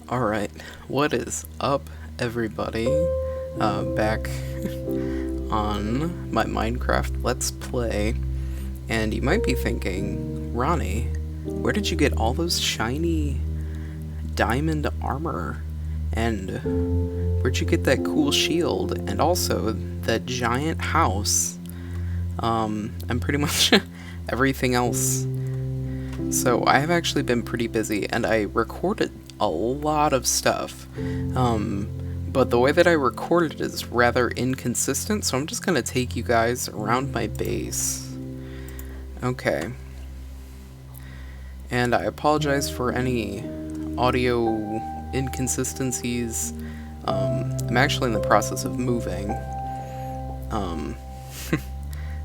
Alright, what is up, everybody? Back on my Minecraft Let's Play, and you might be thinking, Ronnie, where did you get all those shiny diamond armor? And where'd you get that cool shield? And also, that giant house? And pretty much everything else. So I have actually been pretty busy, and I recorded a lot of stuff, but the way that I recorded is rather inconsistent, so I'm just gonna take you guys around my base. Okay. And I apologize for any audio inconsistencies. I'm actually in the process of moving.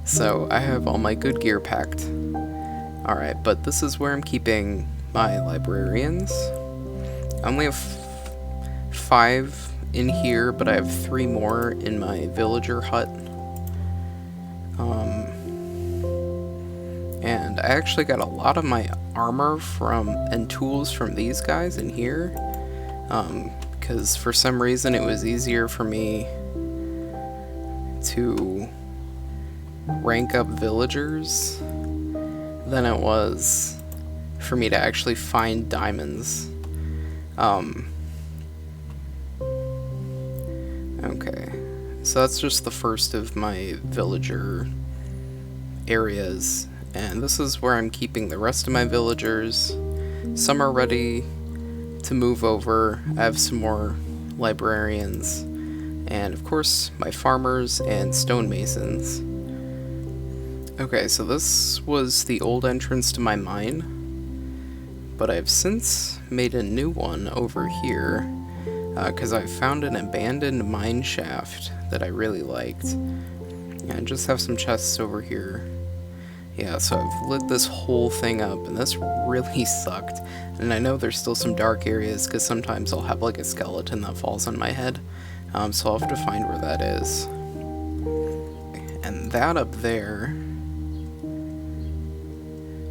So I have all my good gear packed. Alright, but this is where I'm keeping my librarians. I only have 5 in here, but I have 3 more in my villager hut. And I actually got a lot of my armor and tools from these guys in here. Because for some reason it was easier for me to rank up villagers than it was for me to actually find diamonds. Okay, so that's just the first of my villager areas, and this is where I'm keeping the rest of my villagers. Some are ready to move over. I have some more librarians, and of course my farmers and stonemasons. Okay, so this was the old entrance to my mine, but I've since made a new one over here, because I found an abandoned mine shaft that I really liked. And I just have some chests over here. Yeah, so I've lit this whole thing up, and this really sucked. And I know there's still some dark areas, because sometimes I'll have like a skeleton that falls on my head, so I'll have to find where that is. And that up there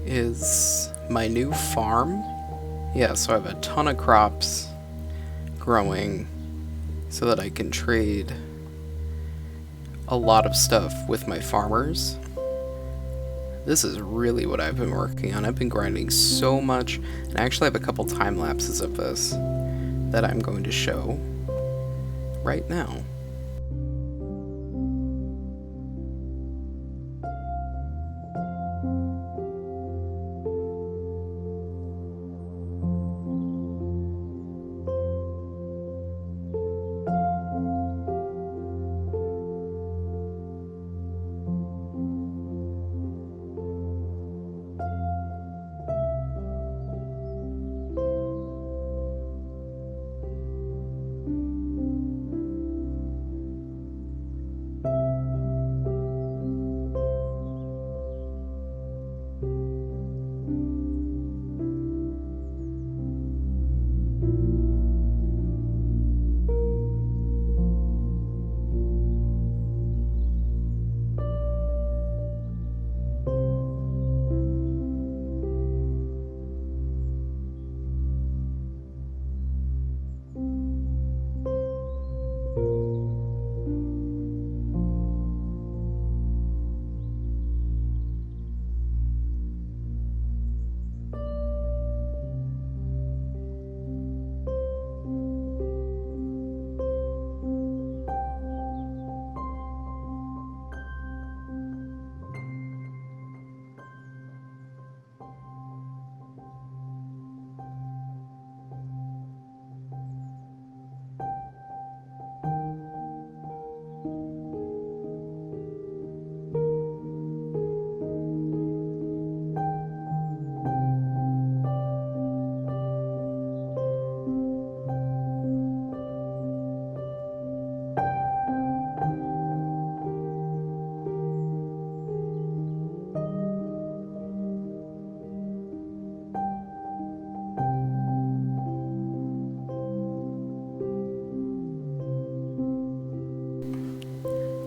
is my new farm. Yeah, so I have a ton of crops growing so that I can trade a lot of stuff with my farmers. This is really what I've been working on. I've been grinding so much, and I actually have a couple time lapses of this that I'm going to show right now.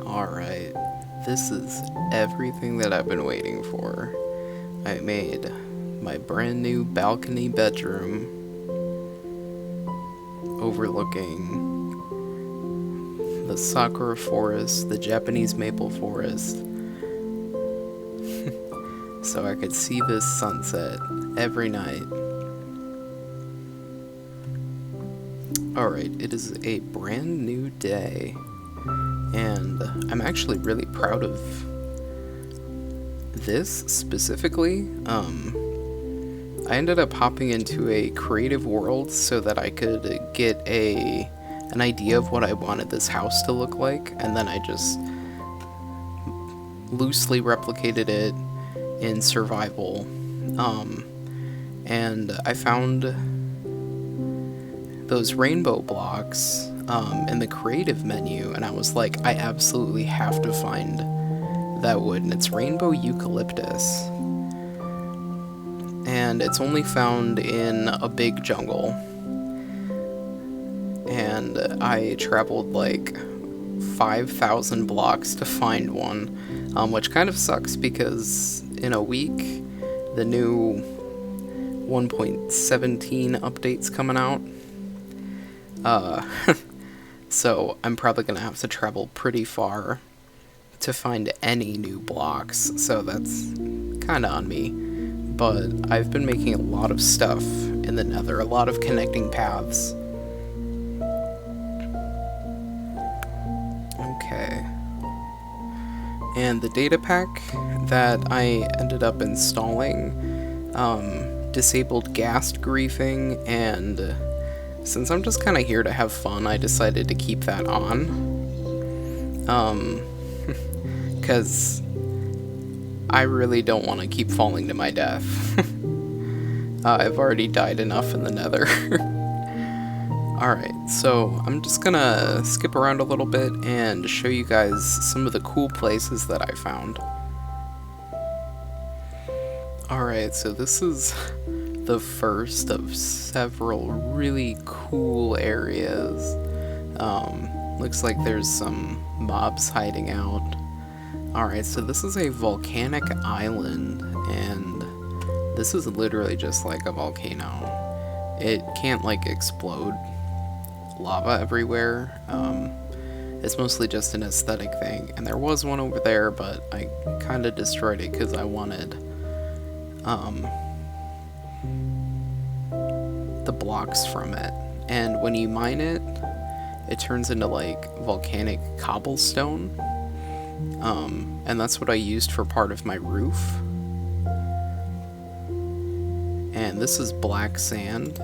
Alright, this is everything that I've been waiting for. I made my brand new balcony bedroom. overlooking the sakura forest, the Japanese maple forest, so I could see this sunset every night. Alright, it is a brand new day, and I'm actually really proud of this specifically. I ended up hopping into a creative world so that I could get an idea of what I wanted this house to look like, and then I just loosely replicated it in survival. And I found those rainbow blocks in the creative menu, and I was like, I absolutely have to find that wood, and it's rainbow eucalyptus. And it's only found in a big jungle. And I traveled like 5,000 blocks to find one, which kind of sucks because in a week the new 1.17 update's coming out. So I'm probably gonna have to travel pretty far to find any new blocks, so that's kinda on me. But I've been making a lot of stuff in the Nether, a lot of connecting paths. Okay. And the data pack that I ended up installing disabled ghast griefing, and since I'm just kind of here to have fun, I decided to keep that on. Because I really don't want to keep falling to my death. I've already died enough in the Nether. Alright, so I'm just gonna skip around a little bit and show you guys some of the cool places that I found. Alright, so this is the first of several really cool areas. Looks like there's some mobs hiding out. Alright, so this is a volcanic island, and this is literally just like a volcano. It can't like explode lava everywhere. It's mostly just an aesthetic thing, and there was one over there, but I kind of destroyed it because I wanted the blocks from it. And when you mine it, it turns into like volcanic cobblestone. And that's what I used for part of my roof. And this is black sand.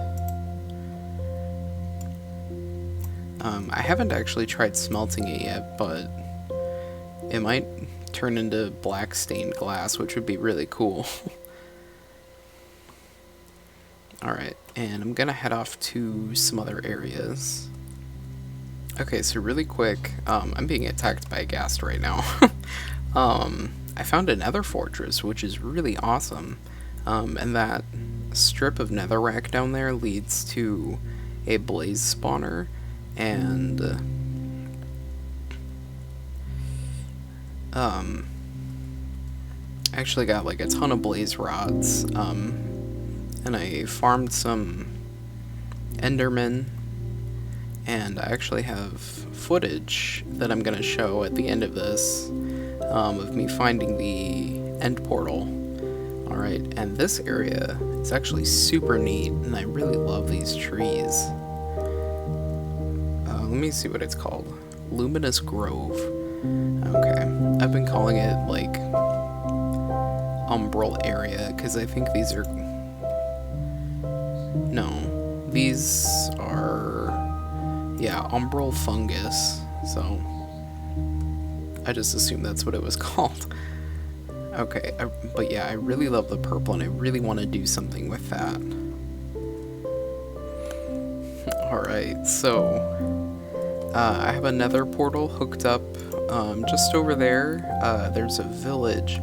I haven't actually tried smelting it yet, but it might turn into black stained glass, which would be really cool. Alright, and I'm gonna head off to some other areas. Okay, so really quick, I'm being attacked by a ghast right now. I found a nether fortress, which is really awesome. And that strip of netherrack down there leads to a blaze spawner, and actually got like a ton of blaze rods, and I farmed some endermen, and I actually have footage that I'm gonna show at the end of this, of me finding the end portal. Alright, and this area is actually super neat, and I really love these trees. Let me see what it's called. Luminous Grove. Okay, I've been calling it like Umbral area, because I think these are... No, these are... yeah, umbral fungus, so I just assumed that's what it was called. Okay, but yeah, I really love the purple, and I really want to do something with that. Alright, so I have a nether portal hooked up just over there. There's a village.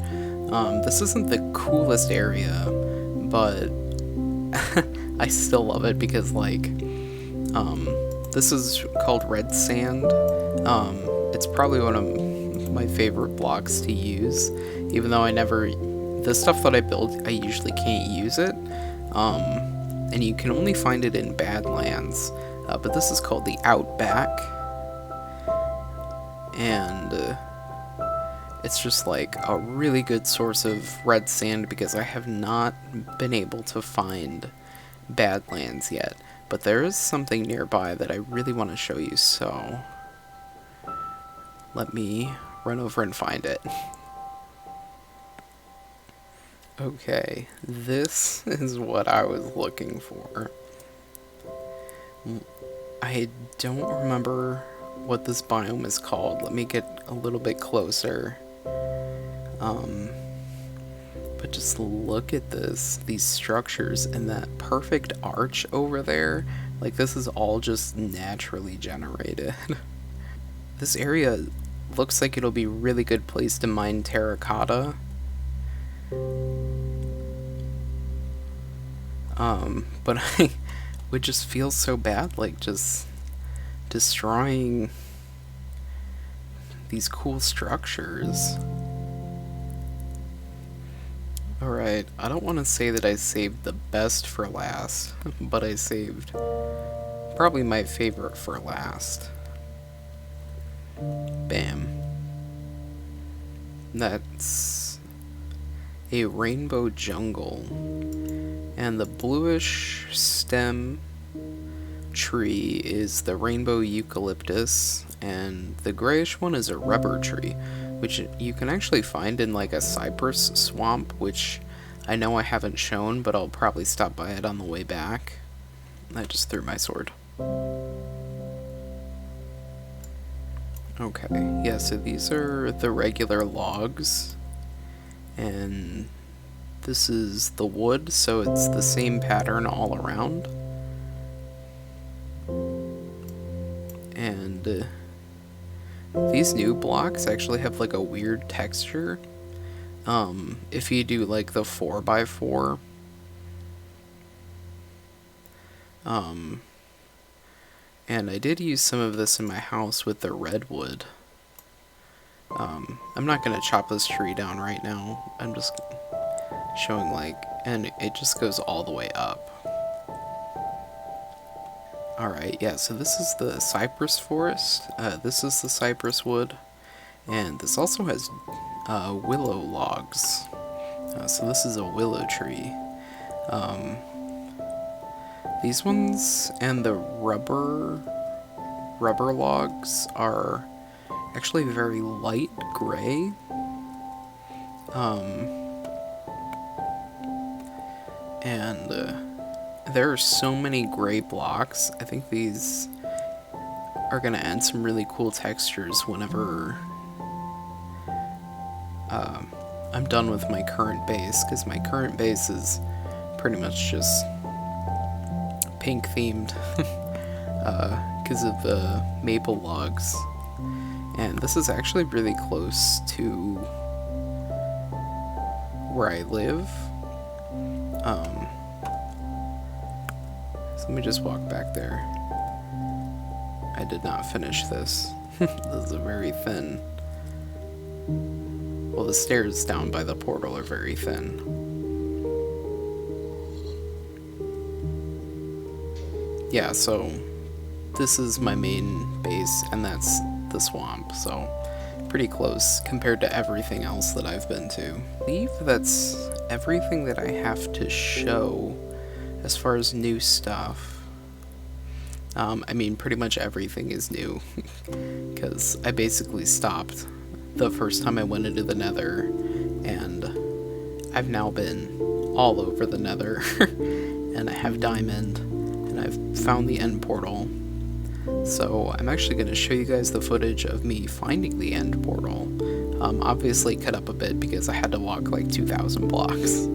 This isn't the coolest area, but I still love it because, like, this is called red sand. It's probably one of my favorite blocks to use, even though the stuff that I build, I usually can't use it. And you can only find it in Badlands. But this is called the Outback, and it's just like a really good source of red sand because I have not been able to find Badlands yet. But there is something nearby that I really want to show you, so let me run over and find it. Okay, this is what I was looking for. I don't remember what this biome is called. Let me get a little bit closer. But just look at these structures and that perfect arch over there. Like, this is all just naturally generated. This area looks like it'll be a really good place to mine terracotta. But I would just feel so bad, like, just destroying these cool structures. Alright, I don't want to say that I saved the best for last, but I saved probably my favorite for last. Bam. That's a rainbow jungle. And the bluish stem tree is the rainbow eucalyptus, and the grayish one is a rubber tree, which you can actually find in like a cypress swamp, which I know I haven't shown, but I'll probably stop by it on the way back. I just threw my sword. Okay, yeah, so these are the regular logs, and this is the wood, so it's the same pattern all around. And these new blocks actually have like a weird texture. If you do like the 4x4, and I did use some of this in my house with the redwood. I'm not gonna chop this tree down right now. I'm just showing like, and it just goes all the way up. Alright, yeah, so this is the Cypress Forest, this is the cypress wood, and this also has willow logs. So this is a willow tree. These ones and the rubber logs are actually very light gray. There are so many gray blocks. I think these are gonna add some really cool textures whenever I'm done with my current base, because my current base is pretty much just pink themed because of the maple logs. And this is actually really close to where I live. So let me just walk back there. I did not finish this. This is a very thin. Well, the stairs down by the portal are very thin. Yeah, so this is my main base, and that's the swamp, so pretty close compared to everything else that I've been to. I believe that's everything that I have to show as far as new stuff. I mean, pretty much everything is new, because I basically stopped the first time I went into the nether, and I've now been all over the nether, and I have diamond, and I've found the end portal. So I'm actually going to show you guys the footage of me finding the end portal. Obviously cut up a bit because I had to walk like 2,000 blocks.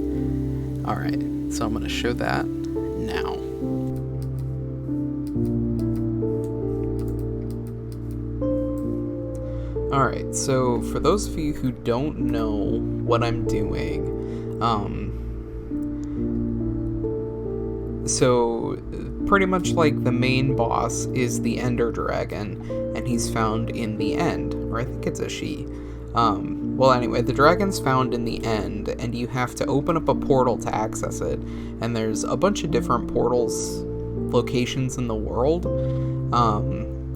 Alright, so I'm going to show that now. Alright, so for those of you who don't know what I'm doing, so pretty much like the main boss is the Ender Dragon, and he's found in the end, or I think it's a she. Well anyway, the dragon's found in the end, and you have to open up a portal to access it, and there's a bunch of different portals locations in the world.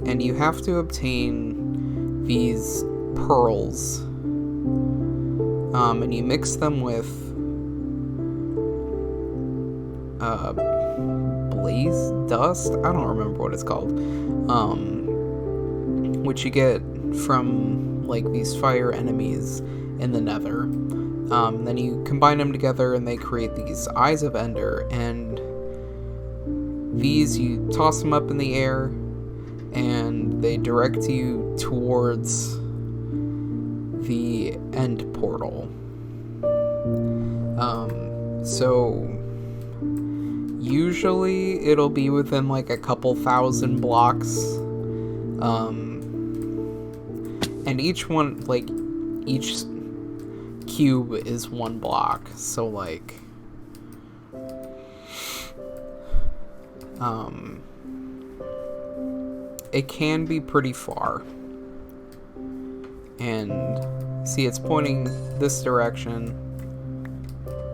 And you have to obtain these pearls. And you mix them with blaze dust? I don't remember what it's called. Which you get from like these fire enemies in the Nether. Then you combine them together and they create these Eyes of Ender, and these, you toss them up in the air and they direct you towards the end portal. So usually it'll be within like a couple thousand blocks. And each one, like, each cube is one block, so like it can be pretty far. And see, it's pointing this direction,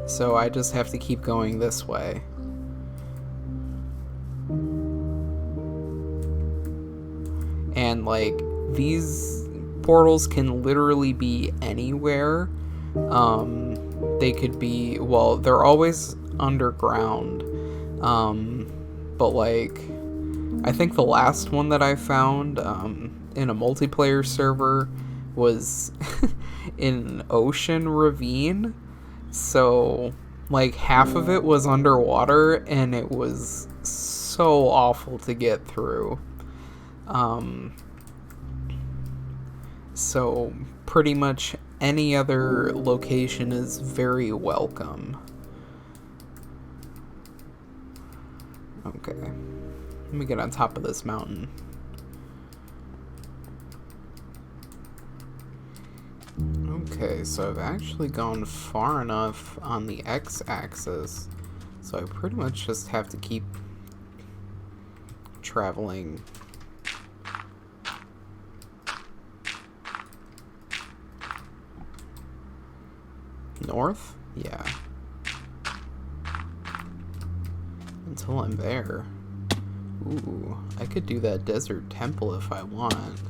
so I just have to keep going this way. And like, these portals can literally be anywhere. They could be, well, they're always underground. But like, I think the last one that I found in a multiplayer server was in Ocean Ravine. So like, half of it was underwater and it was so awful to get through. So pretty much any other location is very welcome. Okay, let me get on top of this mountain. Okay, so I've actually gone far enough on the x-axis, so I pretty much just have to keep traveling. North? Yeah. Until I'm there. Ooh, I could do that desert temple if I want.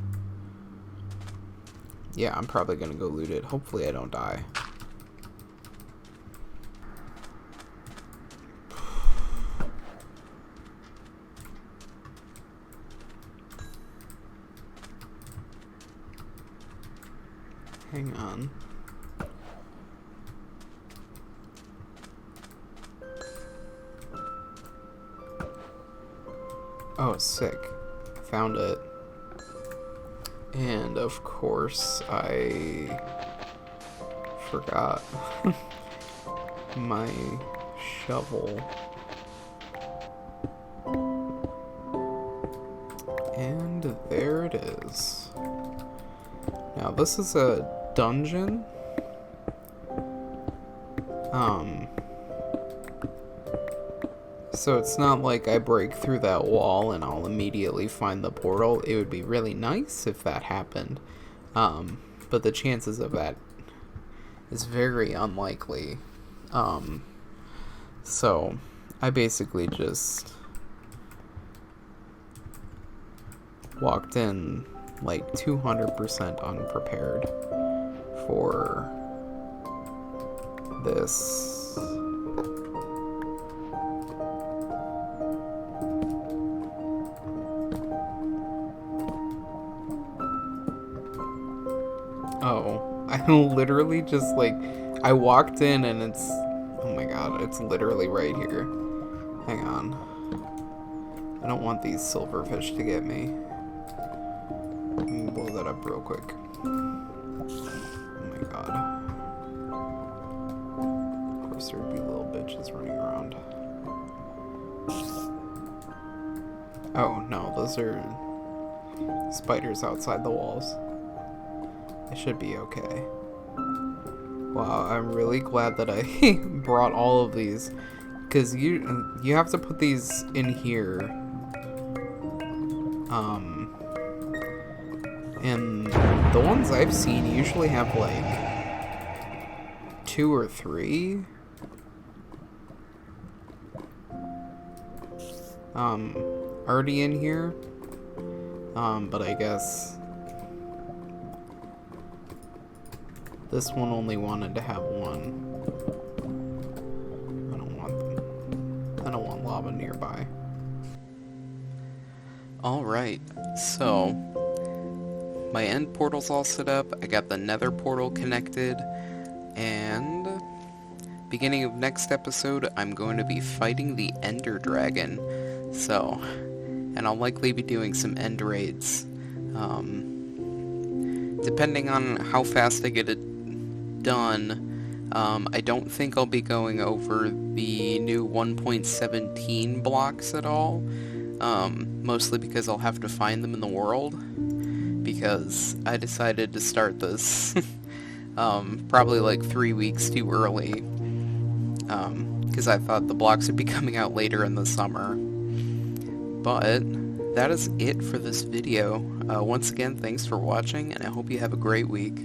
Yeah, I'm probably gonna go loot it. Hopefully I don't die. Hang on. Oh, sick. Found it. And of course, I forgot my shovel. And there it is. Now, this is a dungeon. So it's not like I break through that wall and I'll immediately find the portal. It would be really nice if that happened. But the chances of that is very unlikely. So I basically just walked in like 200% unprepared for this. Oh, I literally just like, I walked in and it's, oh my god, it's literally right here. Hang on. I don't want these silverfish to get me. Let me blow that up real quick. Oh my god. Of course there would be little bitches running around. Oh no, those are spiders outside the walls. It should be okay. Wow, I'm really glad that I brought all of these, because you have to put these in here. And the ones I've seen usually have like 2 or 3. um, already in here, but I guess this one only wanted to have one. I don't want lava nearby. Alright, so my end portal's all set up, I got the nether portal connected, and beginning of next episode, I'm going to be fighting the Ender Dragon. So, and I'll likely be doing some end raids. Depending on how fast I get it done, I don't think I'll be going over the new 1.17 blocks at all. Mostly because I'll have to find them in the world. Because I decided to start this probably like 3 weeks too early. Because I thought the blocks would be coming out later in the summer. But that is it for this video. Once again, thanks for watching, and I hope you have a great week.